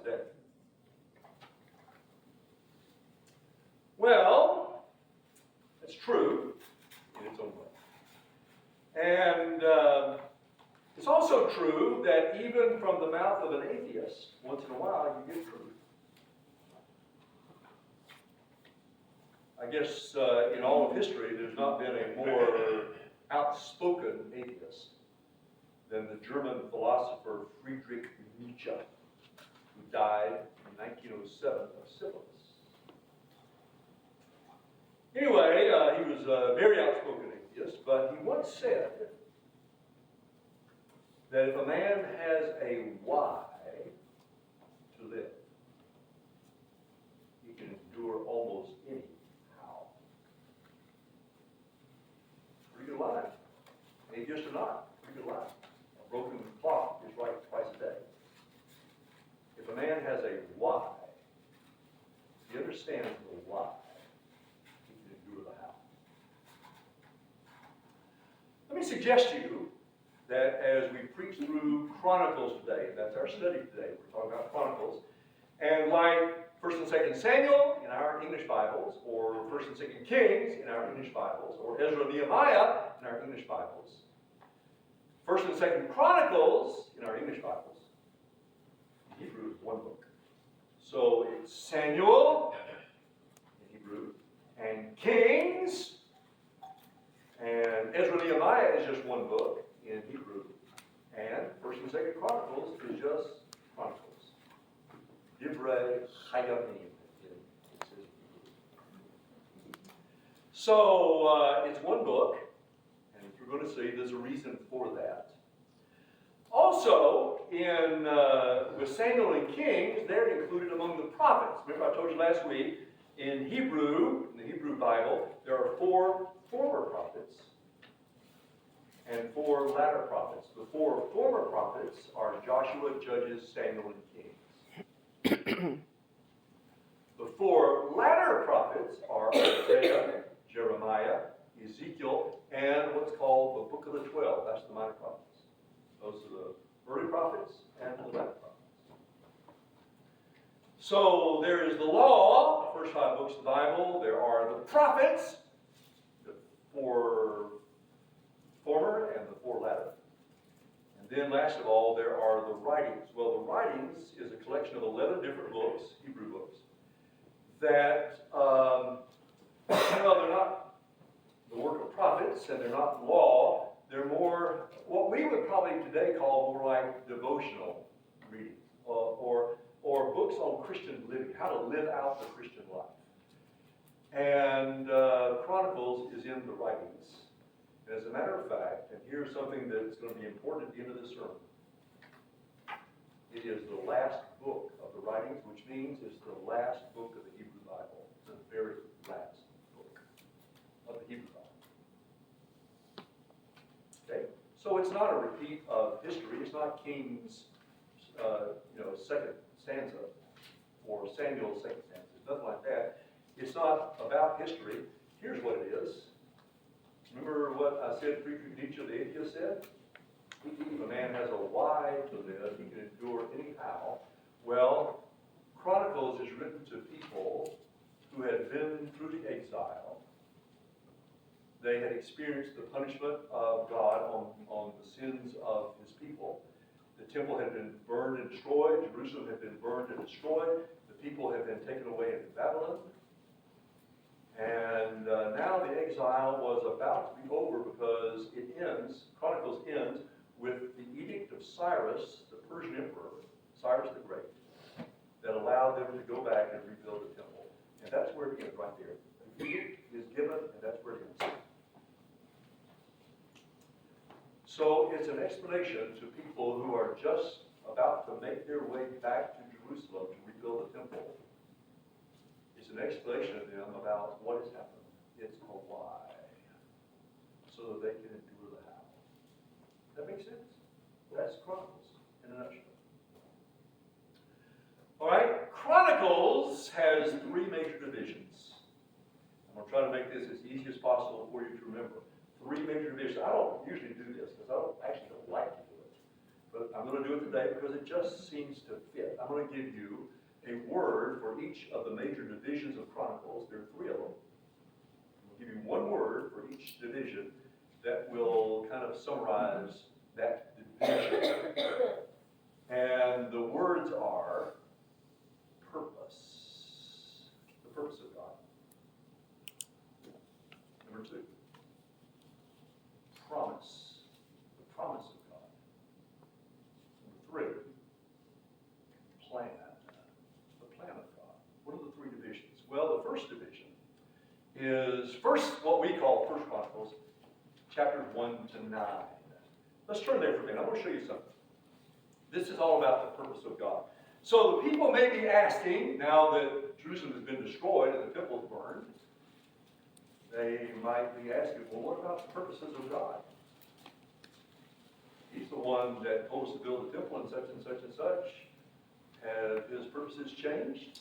today? Well, it's true in its own way. And it's also true that even from the mouth of an atheist, once in a while, you get truth. I guess in all of history, there's not been a more outspoken atheist than the German philosopher Friedrich Nietzsche, who died in 1907 of syphilis. Anyway, he was a very outspoken atheist, but he once said that if a man has a why to live, he can endure almost any how. Pretty good line. Atheist or not, pretty good line. A broken clock is right twice a day. If a man has a why, he understands the why, he can endure the how. Let me suggest to you that as we preach through Chronicles today, that's our study today, we're talking about Chronicles, and like 1st and 2nd Samuel in our English Bibles, or 1st and 2nd Kings in our English Bibles, or Ezra and Nehemiah in our English Bibles, 1st and 2nd Chronicles in our English Bibles, Hebrew is one book. So it's Samuel in Hebrew, and Kings, and Ezra and Nehemiah is just one book in Hebrew, and 1st and 2nd Chronicles is just Chronicles. Divrei Hayamim. So it's one book, and we're going to see there's a reason for that. Also, in with Samuel and Kings, they're included among the prophets. Remember I told you last week, in Hebrew, in the Hebrew Bible, there are 4 former prophets and 4 latter prophets. The 4 former prophets are Joshua, Judges, Samuel, and Kings. The 4 latter prophets are Isaiah, Jeremiah, Ezekiel, and what's called the Book of the 12. That's the minor prophets. Those are the early prophets and the latter prophets. So there is the law, the first 5 books of the Bible. There are the prophets, the 4 former and the 4 latter. And then last of all, there are the writings. Well, the writings is a collection of 11 different books, Hebrew books, that, they're not the work of prophets and they're not law. They're more what we would probably today call more like devotional readings or books on Christian living, how to live out the Christian life. And Chronicles is in the writings. As a matter of fact, and here's something that's going to be important at the end of this sermon, it is the last book of the writings, which means it's the last book of the Hebrew Bible, the very last book of the Hebrew Bible. Okay? So it's not a repeat of history. It's not King's, second stanza or Samuel's second stanza. It's nothing like that. It's not about history. Here's what it is. Remember what I said Friedrich Nietzsche, the atheist, said? If a man has a why to live, he can endure anyhow. Well, Chronicles is written to people who had been through the exile. They had experienced the punishment of God on the sins of his people. The temple had been burned and destroyed. Jerusalem had been burned and destroyed. The people had been taken away into Babylon. And now the exile was about to be over because it ends, Chronicles ends, with the edict of Cyrus, the Persian emperor, Cyrus the Great, that allowed them to go back and rebuild the temple. And that's where it ends, right there. The edict is given, and that's where it ends. So it's an explanation to people who are just about to make their way back to Jerusalem to rebuild the temple. It's an explanation of them about what has happened. It's a why, so that they can endure the how. That makes sense? That's Chronicles in a nutshell. All right, Chronicles has 3 major divisions. I'm going to try to make this as easy as possible for you to remember. 3 major divisions. I don't usually do this because I actually don't like to do it. But I'm I'm going to do it today because it just seems to fit. I'm going to give you a word for each of the major divisions of Chronicles. There are 3 of them. I'll give you one word for each division that will kind of summarize that division. And the words are purpose. The purpose of God. Number 2, promise. The promise of God. Number 3, plan. The plan of God. What are the 3 divisions? Well, the first division is what we call First Chronicles, chapters 1 to 9. Let's turn there for a minute. I want to show you something. This is all about the purpose of God. So the people may be asking, now that Jerusalem has been destroyed and the temple is burned, they might be asking, well, what about the purposes of God? He's the one that told us to build a temple and such and such and such. Have his purposes changed?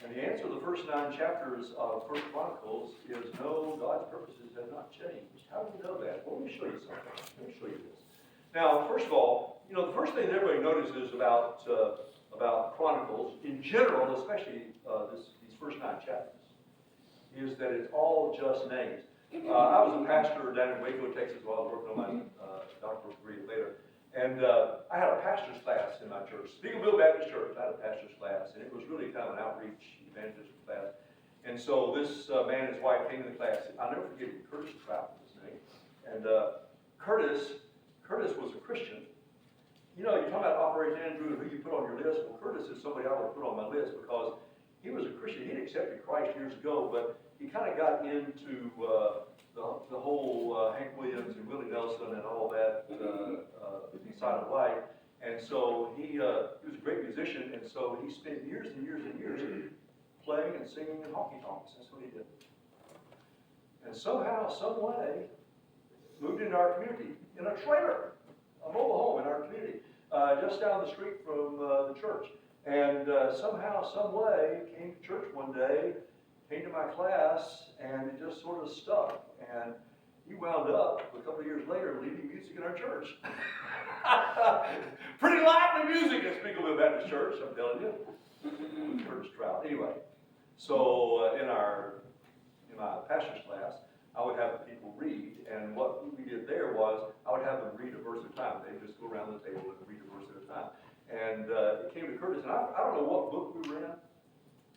And the answer to the first 9 chapters of First Chronicles is no, God's purposes have not changed. How do we know that? Well, let me show you something. Let me show you this. Now, first of all, the first thing that everybody notices about Chronicles, in general, especially these first 9 chapters, is that it's all just names. I was a pastor down in Waco, Texas, while I was working on my doctoral degree later. And I had a pastor's class in my church, Speakerville Baptist Church. I had a pastor's class, and it was really kind of an outreach evangelism class. And so this man and his wife came to the class. I'll never forget it. Curtis Trout was his name. And Curtis was a Christian. You're talking about Operation Andrew and who you put on your list. Well, Curtis is somebody I would put on my list because he was a Christian. He'd accepted Christ years ago, but he kind of got into the whole Hank Williams and Willie Nelson and all that side of life. And so he was a great musician, and so he spent years and years and years playing and singing in honky tonks. That's what he did. And somehow, some way, moved into our community in a trailer, a mobile home in our community, just down the street from the church. And somehow, some way, came to church one day, came to my class, and it just sort of stuck. And he wound up, a couple of years later, leading music in our church. Pretty lively music at Speakerville Baptist Church, I'm telling you. Curtis Trout. Anyway, so in my pastor's class, I would have the people read, and what we did there was, I would have them read a verse at a time. They'd just go around the table and read a verse at a time. And it came to Curtis, and I don't know what book we were in.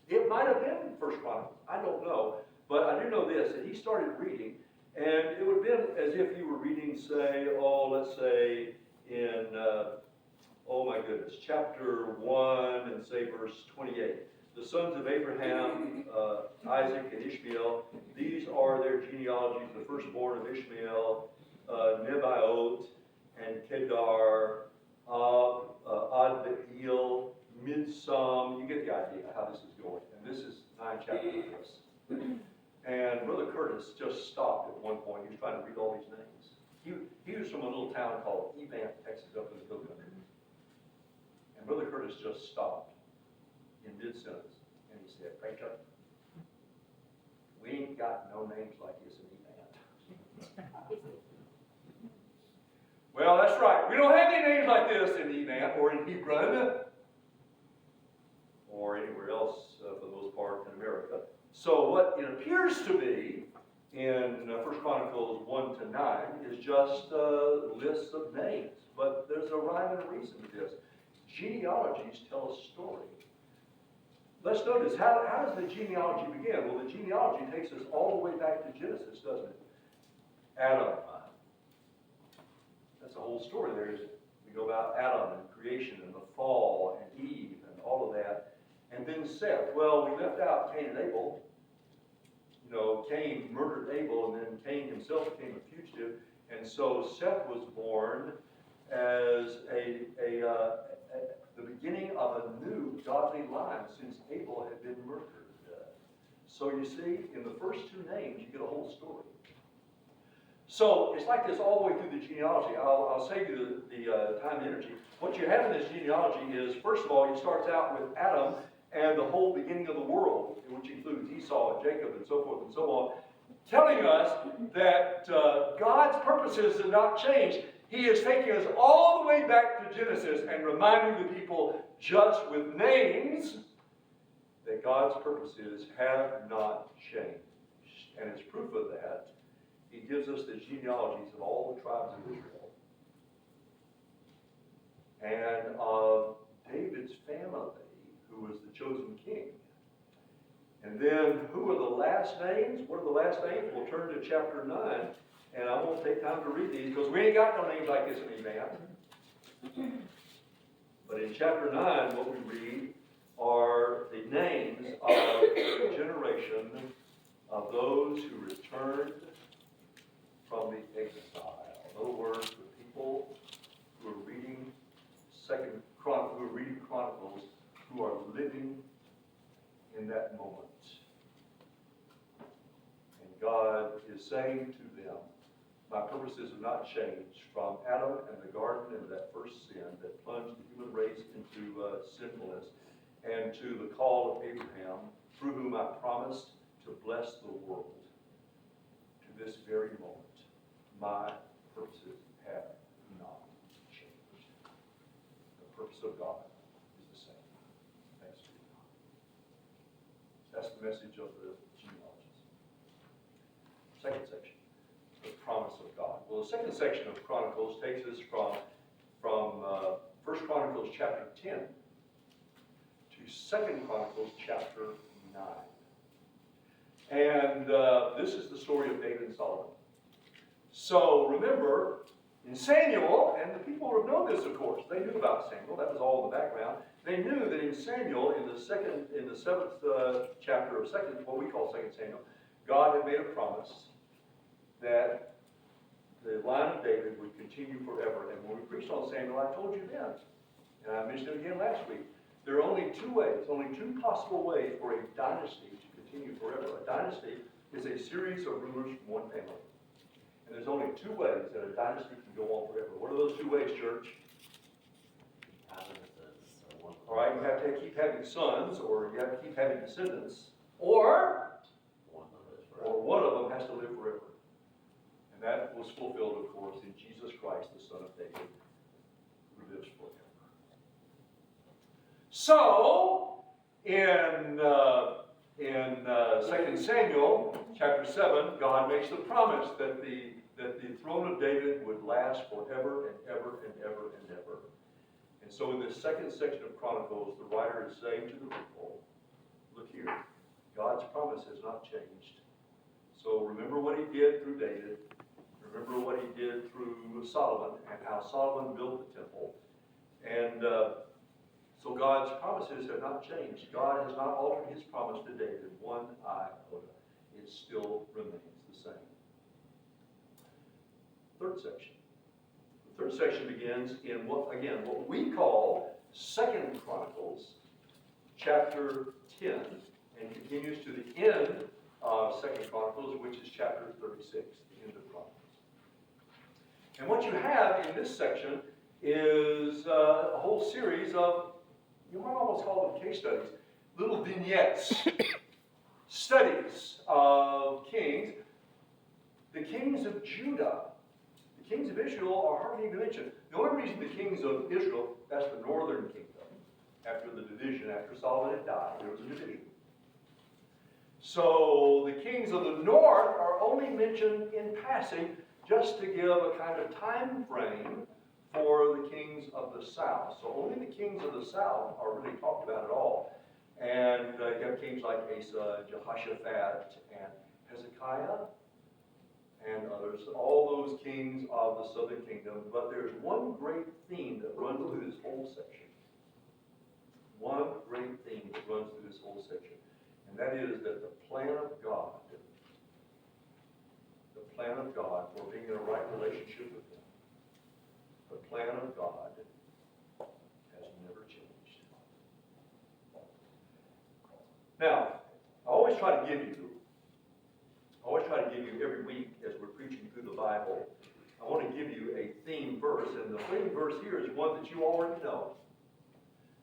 It might have been First Chronicles. I don't know. But I do know this, that he started reading, and it would have been as if you were reading, say, let's say in, chapter 1 and say verse 28. The sons of Abraham, Isaac, and Ishmael, these are their genealogies, the firstborn of Ishmael, Nebaioth, and Kedar, Adbeel, Midsam. You get the idea how this is going. And this is 9 chapters of this. And Brother Curtis just stopped at one point. He was trying to read all these names. He was from a little town called Evant, Texas, up in the hill country. And Brother Curtis just stopped in mid-sentence, and he said, "Preacher, we ain't got no names like this in Evant." Well, that's right. We don't have any names like this in Evant or in Hebron or anywhere else for the most part in America. So what it appears to be in 1 Chronicles 1 to 9 is just lists of names. But there's a rhyme and a reason to this. Genealogies tell a story. Let's notice, how does the genealogy begin? Well, the genealogy takes us all the way back to Genesis, doesn't it? Adam. That's the whole story there, isn't it? We go about Adam and creation and the fall and Eve and all of that. And then Seth. Well, we left out Cain and Abel. Cain murdered Abel, and then Cain himself became a fugitive. And so Seth was born as the beginning of a new godly line since Abel had been murdered. So you see, in the first 2 names, you get a whole story. So it's like this all the way through the genealogy. I'll save you the time and energy. What you have in this genealogy is, first of all, it starts out with Adam and the whole beginning of the world, which includes Esau and Jacob and so forth and so on, telling us that God's purposes have not changed. He is taking us all the way back to Genesis and reminding the people, just with names, that God's purposes have not changed. And as proof of that, he gives us the genealogies of all the tribes of Israel and of David's family, who was the chosen king. And then, who are the last names? What are the last names? We'll turn to chapter 9, and I won't take time to read these because we ain't got no names like this in Amen. But in chapter 9, what we read are the names of the generation of those who returned from the exile. In other words, the people who are reading Chronicles, who are living in that moment. And God is saying to them, my purposes have not changed from Adam and the garden and that first sin that plunged the human race into sinfulness, and to the call of Abraham, through whom I promised to bless the world. To this very moment, my purposes have not changed. The purpose of God is the same. Thanks be to God. That's the message of the genealogies. Second section, the promise of God. Well, the second section of Chronicles takes us from 1 Chronicles chapter 10 to 2 Chronicles chapter 9. And this is the story of David and Solomon. So remember, in Samuel, and the people would have known this, of course. They knew about Samuel. That was all in the background. They knew that in Samuel, in the seventh chapter of what we call 2 Samuel, God had made a promise that the line of David would continue forever. And when we preached on Samuel, I told you then, and I mentioned it again last week, there are only two possible ways for a dynasty to continue forever. A dynasty is a series of rulers from one family. And there's only two ways that a dynasty can go on forever. What are those two ways, church? All right, you have to keep having sons, or you have to keep having descendants, or one of them has to live forever. And that was fulfilled, of course, in Jesus Christ, the Son of David, who lives forever. So, in 2 Samuel chapter 7, God makes the promise that the throne of David would last forever and ever and ever and ever. And so in this second section of Chronicles, the writer is saying to the people, look here, God's promise has not changed. So remember what he did through David. Remember what he did through Solomon and how Solomon built the temple. And so God's promises have not changed. God has not altered his promise to David one iota. It still remains the same. Third section. The third section begins in what we call 2 Chronicles chapter 10 and continues to the end of 2 Chronicles, which is chapter 36, the end of Chronicles. And what you have in this section is a whole series of, you might almost call them case studies, little vignettes, studies of kings. The kings of Judah, the kings of Israel are hardly even mentioned. The only reason the kings of Israel, that's the northern kingdom, after the division, after Solomon had died, there was a division. So the kings of the north are only mentioned in passing just to give a kind of time frame for the kings of the south. So only the kings of the south are really talked about at all. And you have kings like Asa, Jehoshaphat, and Hezekiah, and others, all those kings of the southern kingdom. But there's one great theme that runs through this whole section. One great theme that runs through this whole section. And that is that the plan of God for being in a right relationship with him, the plan of God has never changed. Now, I always try to give you every week as we're preaching through the Bible, I want to give you a theme verse, and the theme verse here is one that you already know.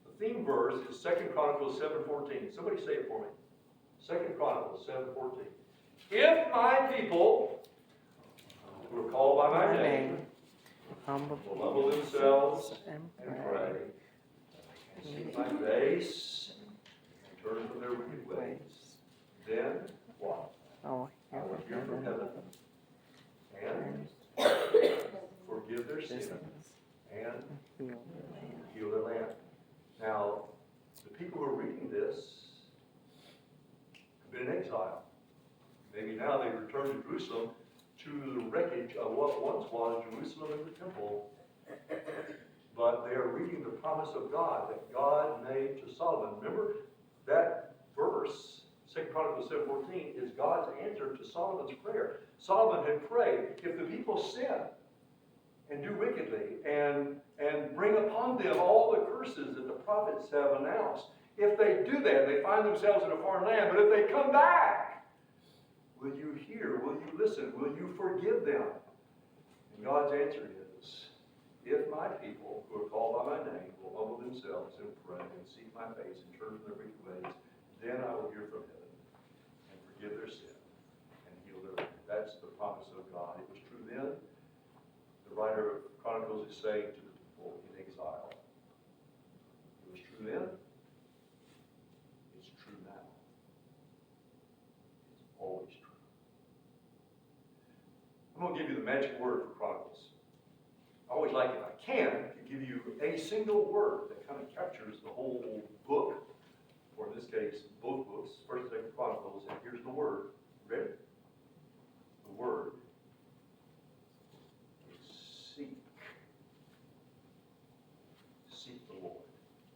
The theme verse is 2 Chronicles 7:14. Somebody say it for me. 2 Chronicles 7:14. If my people, who are called by my name, will humble themselves and pray, and seek my face, and turn from their wicked ways. Then what? I will hear from heaven, and forgive their sins, and heal their land. Now, the people who are reading this have been in exile. Maybe now they've returned to Jerusalem, to the wreckage of what once was Jerusalem and the temple. But they are reading the promise of God that God made to Solomon. Remember that verse, 2 Chronicles 7:14, is God's answer to Solomon's prayer. Solomon had prayed, if the people sin and do wickedly and bring upon them all the curses that the prophets have announced, if they do that, they find themselves in a foreign land, but if they come back, will you hear? Will you listen? Will you forgive them? And God's answer is, if my people who are called by my name will humble themselves and pray and seek my face and turn from their wicked ways, then I will hear from heaven and forgive their sin and heal their land. That's the promise of God. It was true then. The writer of Chronicles is saying to the people in exile, it was true then. It's true now. It's always true. I'm going to give you the magic word for Chronicles. I always like, if I can, to give you a single word that kind of captures the whole book, or in this case, both books, 1st and 2nd Chronicles, and here's the word. Ready? The word is seek. Seek the Lord.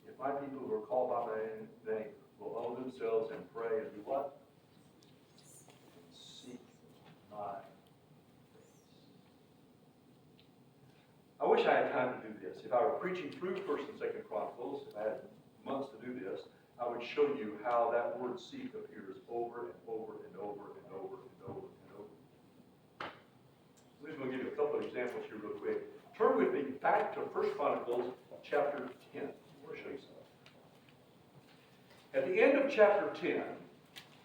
If my people who are called by my name will humble themselves and pray and do what? Seek my. I wish I had time to do this. If I were preaching through 1st and 2nd Chronicles, if I had months to do this, I would show you how that word seek appears over and over and over and over and over and over. I'm just going to give you a couple of examples here real quick. Turn with me back to 1st Chronicles chapter 10. I want to show you something. At the end of chapter 10,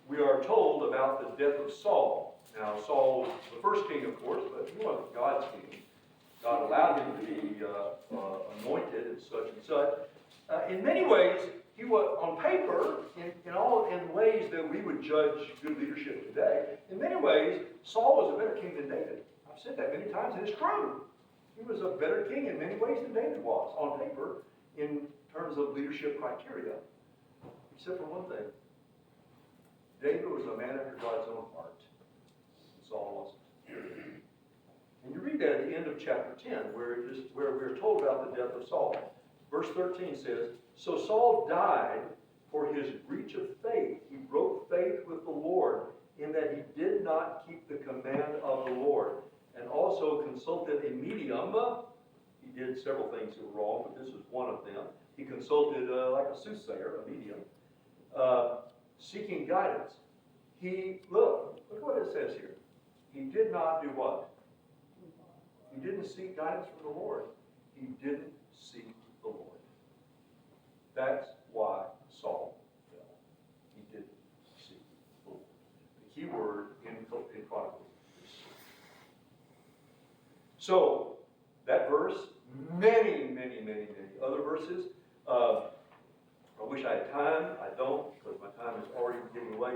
we are told about the death of Saul. Now, Saul was the first king, of course, but he wasn't God's king. God allowed him to be anointed and such. In many ways, he was on paper, in ways that we would judge good leadership today. In many ways, Saul was a better king than David. I've said that many times, and it's true. He was a better king in many ways than David was on paper in terms of leadership criteria, except for one thing. David was a man after God's own heart, and Saul wasn't. And you read that at the end of chapter 10, where we're told about the death of Saul. Verse 13 says, so Saul died for his breach of faith. He broke faith with the Lord in that he did not keep the command of the Lord, and also consulted a medium. He did several things that were wrong, but this was one of them. He consulted like a soothsayer, a medium, seeking guidance. Look what it says here. He did not do what? He didn't seek guidance from the Lord. He didn't seek the Lord. That's why Saul fell. He didn't seek the Lord. The key word in Chronicles is seek. So, that verse, many other verses. I wish I had time. I don't, because my time is already getting away.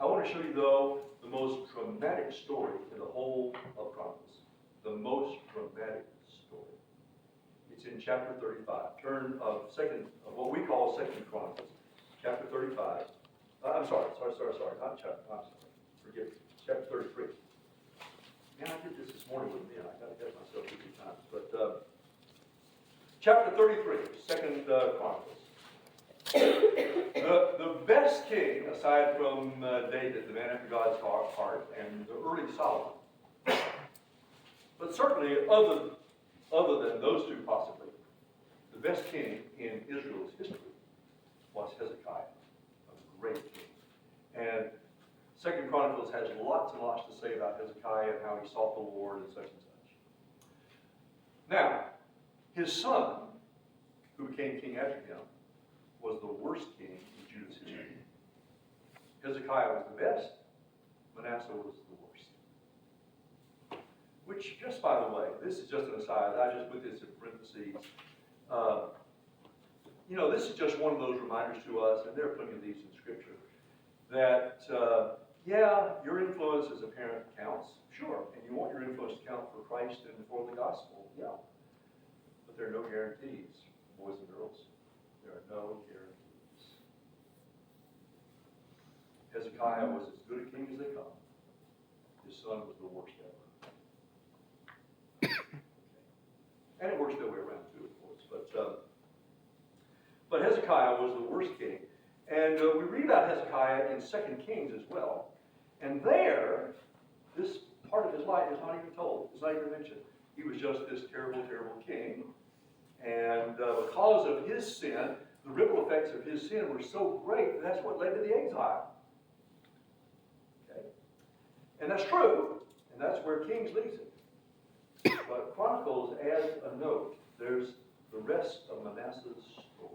I want to show you, though, the most dramatic story in the whole of Chronicles. The most dramatic story. It's in chapter 35. Turn of what we call 2nd Chronicles. Chapter 35. I'm sorry. Not chapter. I'm sorry. Forgive me. Chapter 33. Man, I did this morning with men. I got to get myself a few times. But chapter 33, 2nd Chronicles. The best king, aside from David, the man after God's heart, and the early Solomon, but certainly other than those two possibly, the best king in Israel's history was Hezekiah, a great king. And 2nd Chronicles has lots and lots to say about Hezekiah and how he sought the Lord and such and such. Now, his son, who became king after him, was the worst king in Judah's history. Hezekiah was the best. Manasseh was the worst. which, just by the way, this is just an aside, I just put this in parentheses. This is just one of those reminders to us, and there are plenty of these in Scripture, that, your influence as a parent counts, sure, and you want your influence to count for Christ and for the gospel, yeah. But there are no guarantees, boys and girls. There are no guarantees. Hezekiah was as good a king as they come. His son was the worst ever. And it works the other way around too, of course. But Hezekiah was the worst king. And we read about Hezekiah in 2 Kings as well. And there, this part of his life is not even told. It's not even mentioned. He was just this terrible, terrible king. And because of his sin, the ripple effects of his sin were so great, that's what led to the exile. Okay? And that's true. And that's where Kings leads it. But Chronicles adds a note. There's the rest of Manasseh's story.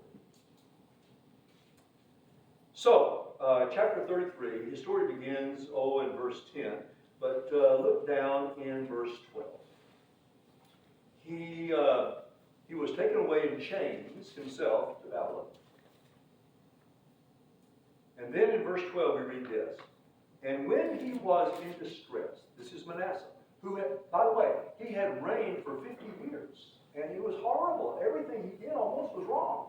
So, chapter 33, his story begins, in verse 10. But look down in verse 12. He was taken away in chains himself to Babylon. And then in verse 12 we read this. And when he was in distress, this is Manasseh, who had, by the way, he had reigned for 50 years. And he was horrible. Everything he did almost was wrong.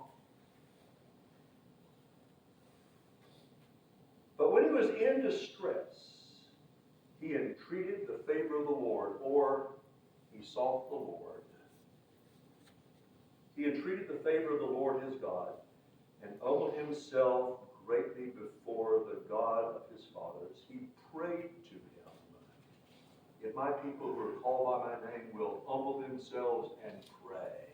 But when he was in distress, he entreated the favor of the Lord, or he sought the Lord. He entreated the favor of the Lord his God, and humbled himself greatly before the God of his fathers. He prayed to him. If my people who are called by my name will humble themselves and pray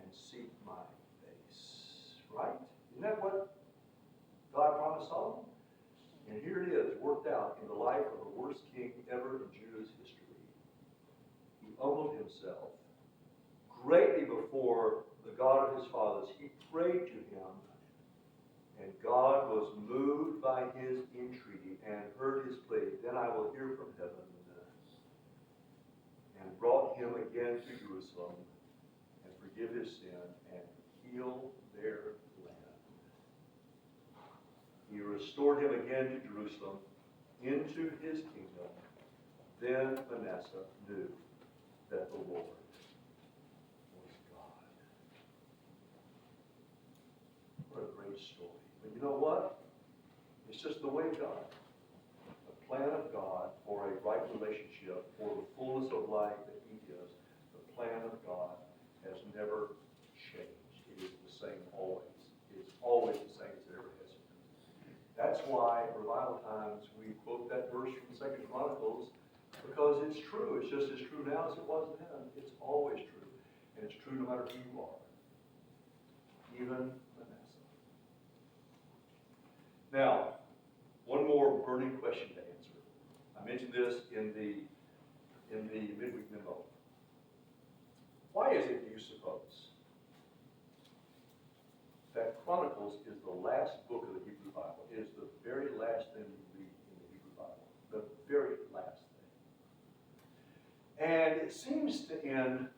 and seek my face. Right? Isn't that what God promised Solomon? And here it is, worked out in the life of the worst king ever in Judah's history. He humbled himself greatly before the God of his fathers. He prayed to him, and God was moved by his entreaty and heard his plea. Then I will hear from heaven, and brought him again to Jerusalem, and forgive his sin, and heal their land. He restored him again to Jerusalem, into his kingdom. Then Manasseh knew that the Lord was God. What a great story. But you know what? It's just the way of God. The plan of God for a right relationship, for the fullness of life that he gives. The plan of God has never changed. It is the same always. It is always the same as it ever has been. That's why at revival times we quote that verse from 2 Chronicles, because it's true. It's just as true now as it was then. It's always true. And it's true no matter who you are. Even Manasseh. Now, one more burning question to answer. I mentioned this in the midweek memo. Why is it, do you suppose, that Chronicles is the last book of the Hebrew Bible? It is the very last thing you read in the Hebrew Bible. The very last thing. And it seems to end,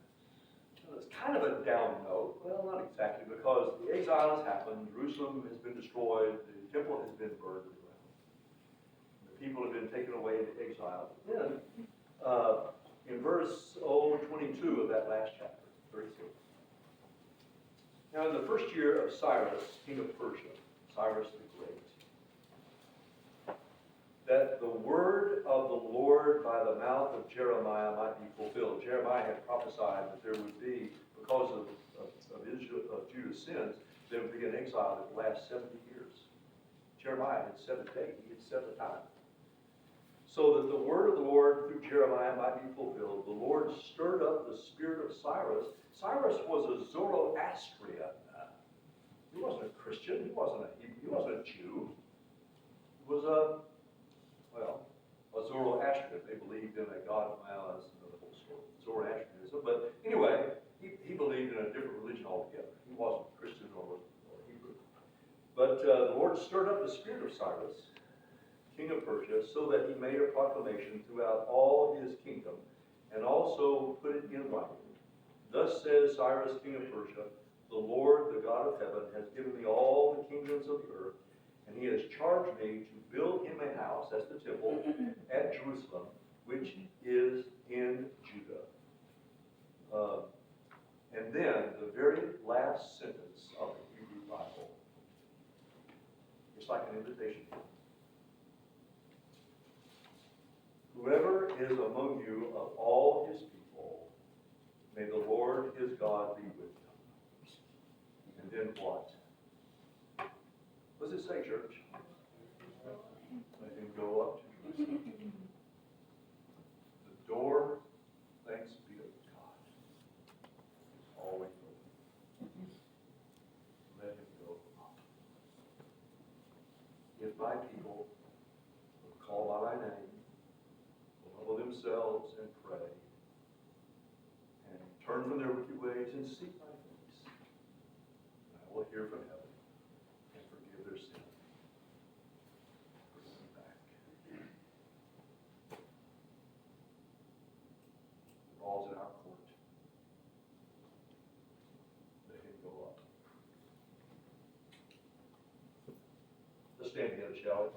it's kind of a down note. Well, not exactly, because the exile has happened, Jerusalem has been destroyed, the temple has been burned to the ground. The people have been taken away into exile. Then, in verse 22 of that last chapter, 32. Now, in the first year of Cyrus, king of Persia, Cyrus the Great, that the word of the Lord by the mouth of Jeremiah might be fulfilled. Jeremiah had prophesied that there would be, because of Judah's sins, there would be an exile that would last 70 years. Jeremiah had set a date. He had set a time. So that the word of the Lord through Jeremiah might be fulfilled, the Lord stirred up the spirit of Cyrus. Cyrus was a Zoroastrian. He wasn't a Christian. He wasn't a Hebrew. He wasn't a Jew. He was a Zoroastrian. They believed in a God. Well, that's another whole story. Zoroastrianism. But anyway, he believed in a different religion altogether. He wasn't Christian or Hebrew. But the Lord stirred up the spirit of Cyrus, king of Persia, so that he made a proclamation throughout all his kingdom, and also put it in writing. Thus says Cyrus, king of Persia, the Lord, the God of heaven, has given me all the kingdoms of the earth, and he has charged me to build him a house, that's the temple, at Jerusalem, which is in Judah. And then the very last sentence of the Hebrew Bible, it's like an invitation. Whoever is among you of all his people, may the Lord his God be with him. And then what? What does it say, church? Let him go up to Jerusalem. The door, thanks be to God, is always open. Let him go up. If my people will call by my name, will humble themselves and pray, and turn from their wicked ways and seek my face, I will hear from heaven and forgive their sin. Bring them back. The ball's in our court. Let him go up. Let's stand together, shall we?